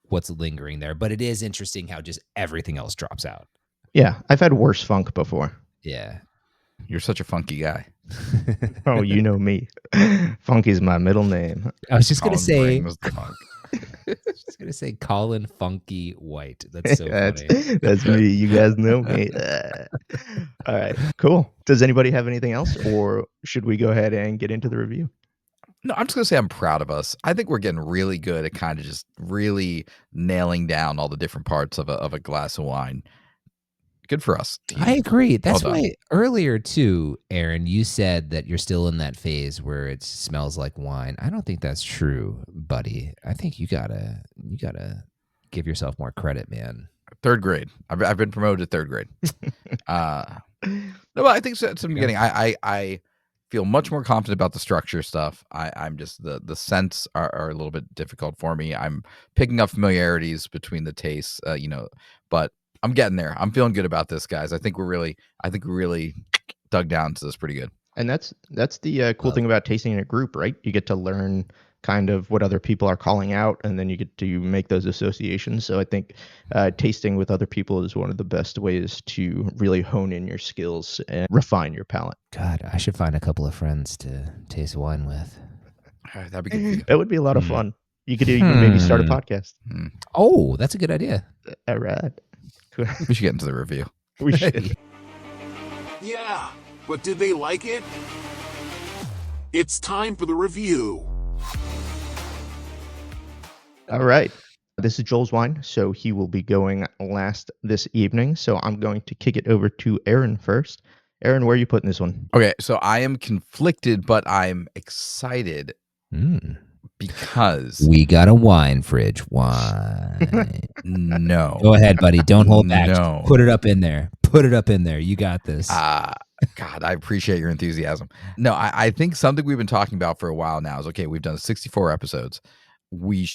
[SPEAKER 2] what's lingering there. But it is interesting how just everything else drops out.
[SPEAKER 3] Yeah, I've had worse funk before.
[SPEAKER 2] Yeah.
[SPEAKER 1] You're such a funky guy.
[SPEAKER 3] Oh, you know me. Funky's my middle name.
[SPEAKER 2] I was just going to say...
[SPEAKER 1] brings the funk.
[SPEAKER 2] I was just gonna say Colin Funky White. That's so funny.
[SPEAKER 3] That's me. You guys know me. All right, cool. Does anybody have anything else, or should we go ahead and get into the review?
[SPEAKER 1] No, I'm just gonna say I'm proud of us. I think we're getting really good at kind of just really nailing down all the different parts of a glass of wine. Good for us, team.
[SPEAKER 2] I agree. That's
[SPEAKER 1] Well
[SPEAKER 2] why earlier too, Aaron, you said that you're still in that phase where it smells like wine. I don't think that's true, buddy. I think you gotta give yourself more credit, man.
[SPEAKER 1] Third grade. I've been promoted to third grade. No, I think so, at the beginning. I feel much more confident about the structure stuff. I'm just the scents are a little bit difficult for me. I'm picking up familiarities between the tastes, but I'm getting there. I'm feeling good about this, guys. I think we really dug down to this pretty good.
[SPEAKER 3] And that's the cool thing about tasting in a group, right? You get to learn kind of what other people are calling out, and then you get to make those associations. So I think tasting with other people is one of the best ways to really hone in your skills and refine your palate.
[SPEAKER 2] God, I should find a couple of friends to taste wine with.
[SPEAKER 1] That'd be good.
[SPEAKER 3] That would be a lot of fun. You could maybe start a podcast.
[SPEAKER 2] Oh, that's a good idea.
[SPEAKER 3] All right.
[SPEAKER 1] We should get into the review.
[SPEAKER 3] We should.
[SPEAKER 4] Yeah, but did they like it? It's time for the review.
[SPEAKER 3] All right. This is Joel's wine, so he will be going last this evening. So I'm going to kick it over to Aaron first. Aaron, where are you putting this one?
[SPEAKER 1] Okay, so I am conflicted, but I'm excited because
[SPEAKER 2] we got a wine fridge. Wine.
[SPEAKER 1] No.
[SPEAKER 2] Go ahead, buddy. Don't hold back.
[SPEAKER 1] No.
[SPEAKER 2] Put it up in there. You got this.
[SPEAKER 1] God, I appreciate your enthusiasm. No, I think something we've been talking about for a while now is, okay, we've done 64 episodes. We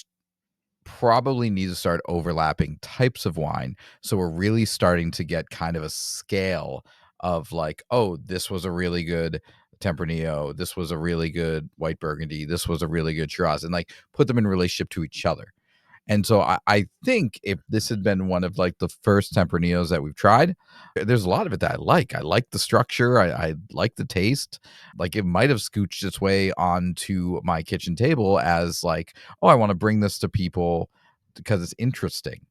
[SPEAKER 1] probably need to start overlapping types of wine. So we're really starting to get kind of a scale of like, oh, this was a really good Tempranillo. This was a really good white Burgundy. This was a really good Shiraz, and like put them in relationship to each other. And so I think if this had been one of like the first Tempranillos that we've tried, there's a lot of it that I like. I like the structure. I like the taste. Like it might have scooched its way onto my kitchen table as like, oh, I want to bring this to people because it's interesting.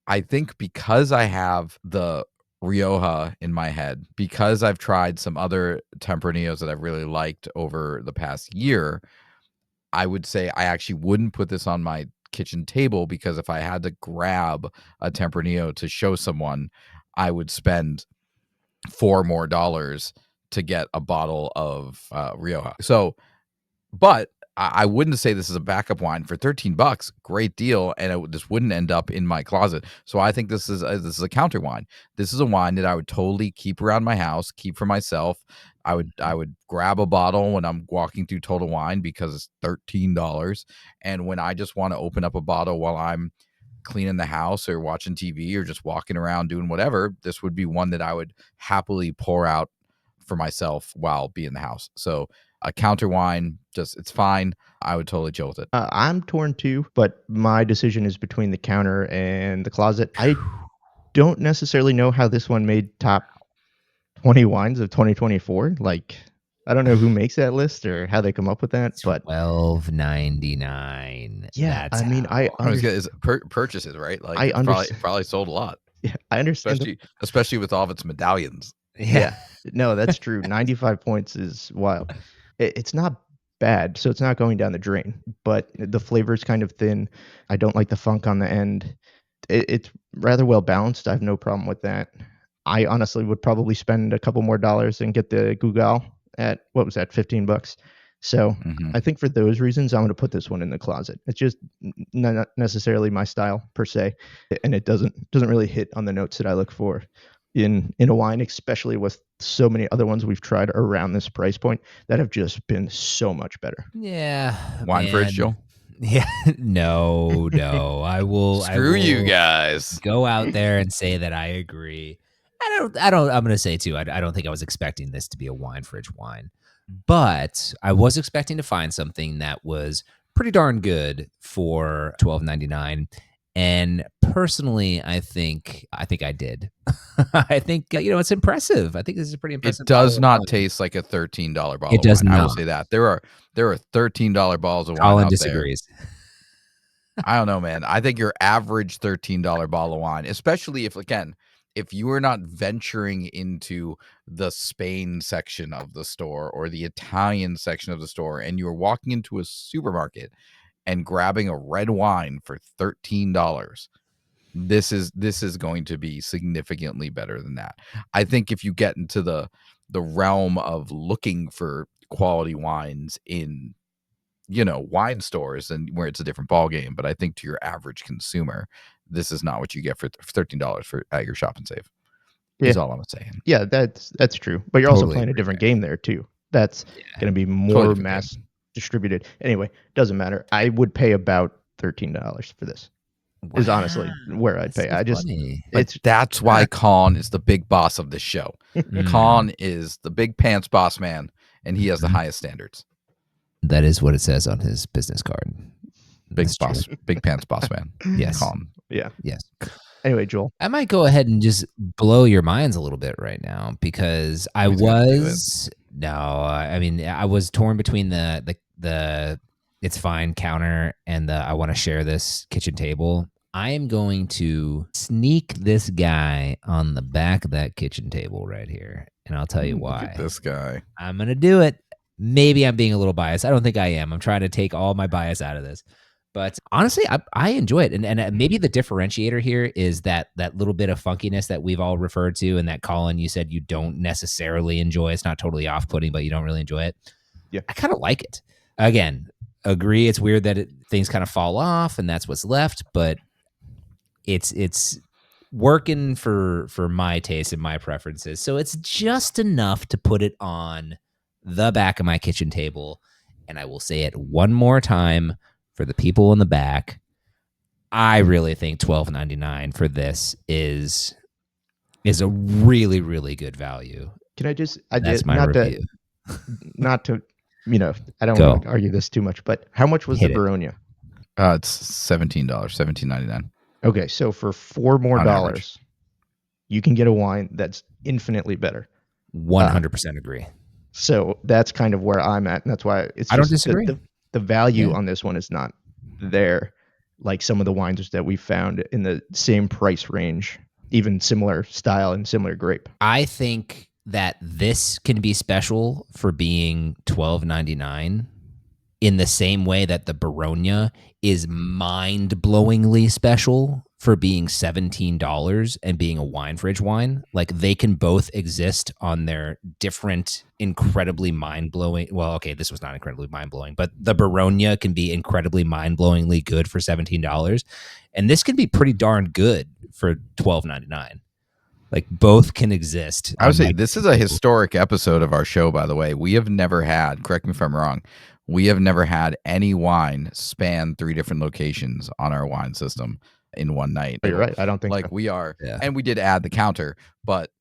[SPEAKER 1] I think because I have the Rioja in my head, because I've tried some other Tempranillos that I've really liked over the past year, I would say I actually wouldn't put this on my kitchen table, because if I had to grab a Tempranillo to show someone, I would spend $4 more to get a bottle of Rioja. So, but I wouldn't say this is a backup wine for $13. Great deal, and this wouldn't end up in my closet. So I think this is a counter wine. This is a wine that I would totally keep around my house, keep for myself. I would grab a bottle when I'm walking through Total Wine because it's $13, and when I just want to open up a bottle while I'm cleaning the house or watching TV or just walking around doing whatever, this would be one that I would happily pour out for myself while being in the house. So a counter wine, just it's fine. I would totally chill with it.
[SPEAKER 3] I'm torn too, but my decision is between the counter and the closet. I don't necessarily know how this one made top 20 wines of 2024. Like, I don't know who makes that list or how they come up with that, but
[SPEAKER 2] $12.99.
[SPEAKER 3] yeah,
[SPEAKER 2] That's
[SPEAKER 3] I mean,
[SPEAKER 2] how.
[SPEAKER 1] I was gonna, purchases, right? Like
[SPEAKER 3] I
[SPEAKER 1] it's
[SPEAKER 3] understand.
[SPEAKER 1] probably sold a lot,
[SPEAKER 3] Yeah, I understand.
[SPEAKER 1] especially with all of its medallions.
[SPEAKER 3] Yeah. No, that's true. 95 points is wild. It's not bad, so it's not going down the drain, but the flavor's kind of thin. I don't like the funk on the end. It's rather well balanced. I have no problem with that. I honestly would probably spend a couple more dollars and get the Gugal at, what was that, $15. So
[SPEAKER 1] Mhm.
[SPEAKER 3] I think for those reasons, I'm going to put this one in the closet. It's just not necessarily my style per se, and it doesn't really hit on the notes that I look for in a wine, especially with so many other ones we've tried around this price point that have just been so much better.
[SPEAKER 2] Yeah,
[SPEAKER 1] Wine fridge,
[SPEAKER 2] man.
[SPEAKER 1] Joel.
[SPEAKER 2] Yeah, no. I
[SPEAKER 1] Screw you
[SPEAKER 2] will
[SPEAKER 1] guys.
[SPEAKER 2] go out there and say that I agree. I'm gonna say too, I don't think I was expecting this to be a wine fridge wine, but I was expecting to find something that was pretty darn good for $12.99. And personally, I think I did. I think it's impressive. I think this is a pretty
[SPEAKER 1] It
[SPEAKER 2] impressive bottle
[SPEAKER 1] does
[SPEAKER 2] of
[SPEAKER 1] not
[SPEAKER 2] wine.
[SPEAKER 1] taste like a $13 bottle
[SPEAKER 2] It
[SPEAKER 1] of
[SPEAKER 2] does
[SPEAKER 1] wine. I will
[SPEAKER 2] not.
[SPEAKER 1] say that. There are $13 bottles of wine
[SPEAKER 2] Colin
[SPEAKER 1] out there.
[SPEAKER 2] disagrees.
[SPEAKER 1] I don't know, man. I think your average $13 bottle of wine, especially if you are not venturing into the Spain section of the store or the Italian section of the store, and you're walking into a supermarket and grabbing a red wine for $13, this is going to be significantly better than that. I think if you get into the realm of looking for quality wines in wine stores, and where it's a different ball game, but I think to your average consumer, this is not what you get for $13 for at your Shop and Save.
[SPEAKER 3] Yeah.
[SPEAKER 1] Is all I'm saying.
[SPEAKER 3] Yeah, that's true. But you're also
[SPEAKER 2] Totally
[SPEAKER 3] playing a
[SPEAKER 2] agree
[SPEAKER 3] different
[SPEAKER 2] there.
[SPEAKER 3] game there too. That's
[SPEAKER 2] Yeah,
[SPEAKER 3] gonna be
[SPEAKER 1] Totally
[SPEAKER 3] more
[SPEAKER 1] different game.
[SPEAKER 3] mass distributed. Anyway, doesn't matter. I would pay about $13 for this. Is honestly
[SPEAKER 2] wow,
[SPEAKER 3] where I'd
[SPEAKER 2] that's
[SPEAKER 3] pay.
[SPEAKER 2] so
[SPEAKER 3] I just
[SPEAKER 2] funny.
[SPEAKER 1] But
[SPEAKER 3] it's
[SPEAKER 1] that's why Colin is the big boss of this show.
[SPEAKER 2] Mm,
[SPEAKER 1] Colin is the big pants boss man, and he has the
[SPEAKER 2] mhm.
[SPEAKER 1] highest standards.
[SPEAKER 2] That is what it says on his business card. That's
[SPEAKER 1] Big
[SPEAKER 2] true.
[SPEAKER 1] boss, big pants boss man.
[SPEAKER 2] Yes.
[SPEAKER 1] Colin.
[SPEAKER 3] yeah.
[SPEAKER 2] Yes.
[SPEAKER 3] Anyway, Joel.
[SPEAKER 2] I might go ahead and just blow your minds a little bit right now, because I
[SPEAKER 1] He's gonna do it.
[SPEAKER 2] was no, I mean, I was torn between the it's fine counter and the I want to share this kitchen table. I am going to sneak this guy on the back of that kitchen table right here, and I'll tell you
[SPEAKER 1] Look
[SPEAKER 2] why.
[SPEAKER 1] at this guy.
[SPEAKER 2] I'm gonna do it. Maybe I'm being a little biased. I don't think I am. I'm trying to take all my bias out of this. But honestly, I enjoy it, and maybe the differentiator here is that little bit of funkiness that we've all referred to, and that Colin, you said you don't necessarily enjoy. It's not totally off-putting, but you don't really enjoy it.
[SPEAKER 3] Yeah.
[SPEAKER 2] I kind of like it. Again, agree. It's weird that things kind of fall off, and that's what's left. But it's working for my taste and my preferences. So it's just enough to put it on the back of my kitchen table. And I will say it one more time for the people in the back. I really think $12.99 for this is a really, really good value.
[SPEAKER 3] Can I just?
[SPEAKER 2] That's my review.
[SPEAKER 3] Not to, I don't
[SPEAKER 2] Go.
[SPEAKER 3] want to argue this too much, but how much was
[SPEAKER 2] Hit
[SPEAKER 3] the
[SPEAKER 2] it.
[SPEAKER 3] Baronia?
[SPEAKER 1] It's $17, $17.99.
[SPEAKER 3] Okay, so for $4 more
[SPEAKER 1] On average.
[SPEAKER 3] you can get a wine that's infinitely better.
[SPEAKER 2] 100% agree.
[SPEAKER 3] So that's kind of where I'm at, and that's why it's
[SPEAKER 2] I don't
[SPEAKER 3] just
[SPEAKER 2] disagree.
[SPEAKER 3] the value
[SPEAKER 2] Yeah.
[SPEAKER 3] on this one is not there like some of the wines that we found in the same price range, even similar style and similar grape.
[SPEAKER 2] I think that this can be special for being $12.99 in the same way that the Baronia is mind-blowingly special for being $17 and being a wine fridge wine. Like, they can both exist on their different, incredibly mind-blowing. Well, okay, this was not incredibly mind-blowing, but the Baronia can be incredibly mind-blowingly good for $17, and this can be pretty darn good for $12.99. Like, both can exist.
[SPEAKER 1] I would say this is a historic episode of our show, by the way. We have never had, correct me if I'm wrong, we have never had any wine span 3 different locations on our wine system in one night.
[SPEAKER 3] You're right. I don't think
[SPEAKER 1] like
[SPEAKER 3] so.
[SPEAKER 1] we are.
[SPEAKER 2] Yeah.
[SPEAKER 1] And we did add the counter, but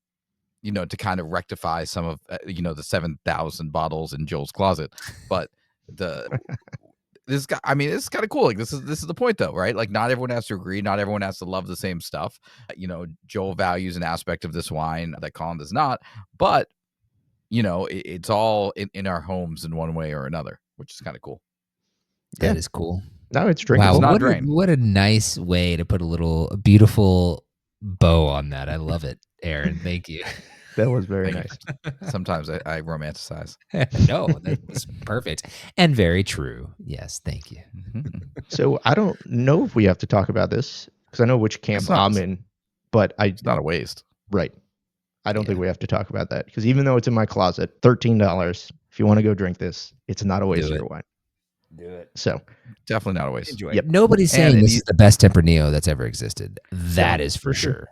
[SPEAKER 1] to kind of rectify some of, the 7,000 bottles in Joel's closet. But this guy, I mean, it's kind of cool. Like, this is the point, though, right? Like, not everyone has to agree. Not everyone has to love the same stuff. Joel values an aspect of this wine that Colin does not. But, it's all in our homes in one way or another, which is kind of cool.
[SPEAKER 2] That is cool.
[SPEAKER 3] No, it's drinkable.
[SPEAKER 2] Wow,
[SPEAKER 1] It's not
[SPEAKER 2] what a nice way to put a beautiful bow on that. I love it, Aaron. Thank you.
[SPEAKER 3] That was very
[SPEAKER 1] Thank
[SPEAKER 3] nice.
[SPEAKER 1] Sometimes I romanticize.
[SPEAKER 2] No, that's perfect and very true. Yes, thank you.
[SPEAKER 1] Mhm.
[SPEAKER 3] So I don't know if we have to talk about this because I know which camp I'm in, but
[SPEAKER 1] It's not a waste.
[SPEAKER 3] Right. I don't think we have to talk about that because even though it's in my closet, $13. If you want to go drink this, it's not a waste of your wine.
[SPEAKER 2] Do it.
[SPEAKER 3] So
[SPEAKER 1] Definitely not a waste.
[SPEAKER 2] Enjoy
[SPEAKER 3] Yep.
[SPEAKER 2] it. Nobody's saying
[SPEAKER 1] And
[SPEAKER 2] this is the best Tempranillo that's ever existed. That
[SPEAKER 3] No,
[SPEAKER 2] is for sure.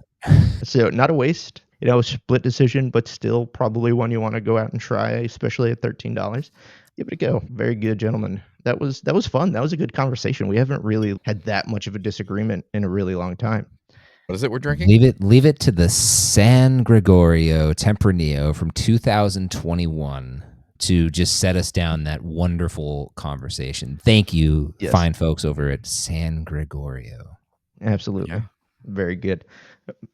[SPEAKER 3] So not a waste. Split decision, but still probably one you want to go out and try, especially at $13. Give it a go. Very good, gentlemen. That was fun. That was a good conversation. We haven't really had that much of a disagreement in a really long time.
[SPEAKER 1] What is it we're drinking?
[SPEAKER 2] Leave it to the San Gregorio Tempranillo from 2021 to just set us down that wonderful conversation. Thank you, fine folks over at San Gregorio.
[SPEAKER 3] Absolutely.
[SPEAKER 1] Yeah.
[SPEAKER 3] Very good.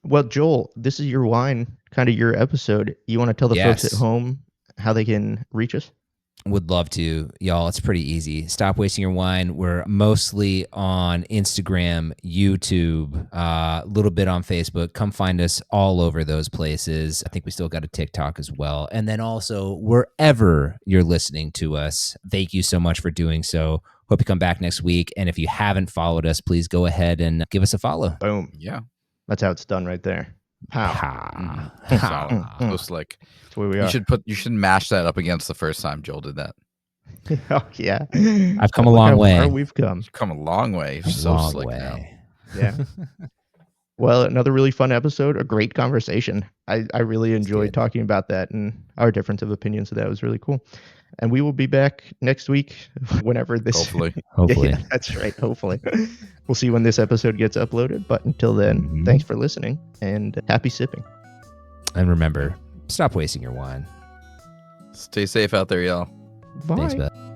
[SPEAKER 3] Well, Joel, this is your wine, kind of your episode. You want to tell the folks at home how they can reach us?
[SPEAKER 2] Would love to, y'all. It's pretty easy. Stop wasting your wine. We're mostly on Instagram, YouTube, a little bit on Facebook. Come find us all over those places. I think we still got a TikTok as well. And then also wherever you're listening to us, thank you so much for doing so. Hope you come back next week. And if you haven't followed us, please go ahead and give us a follow.
[SPEAKER 3] Boom.
[SPEAKER 1] Yeah.
[SPEAKER 3] That's how it's done right there.
[SPEAKER 2] Pow.
[SPEAKER 1] Solid. So slick.
[SPEAKER 3] That's where we are.
[SPEAKER 1] You should mash that up against the first time Joel did that.
[SPEAKER 3] Oh yeah.
[SPEAKER 2] I've come a long way.
[SPEAKER 3] We've come.
[SPEAKER 1] You've come a long way. You're so
[SPEAKER 2] Long
[SPEAKER 1] slick
[SPEAKER 2] way.
[SPEAKER 1] now.
[SPEAKER 3] Yeah. Well, another really fun episode, a great conversation. I really enjoyed talking about that and our difference of opinions. So that was really cool. And we will be back next week, whenever this.
[SPEAKER 1] Hopefully.
[SPEAKER 3] Yeah, that's right. Hopefully. We'll see when this episode gets uploaded. But until then, thanks for listening and happy sipping.
[SPEAKER 2] And remember, stop wasting your wine.
[SPEAKER 1] Stay safe out there, y'all.
[SPEAKER 3] Bye.
[SPEAKER 2] Thanks, Beth.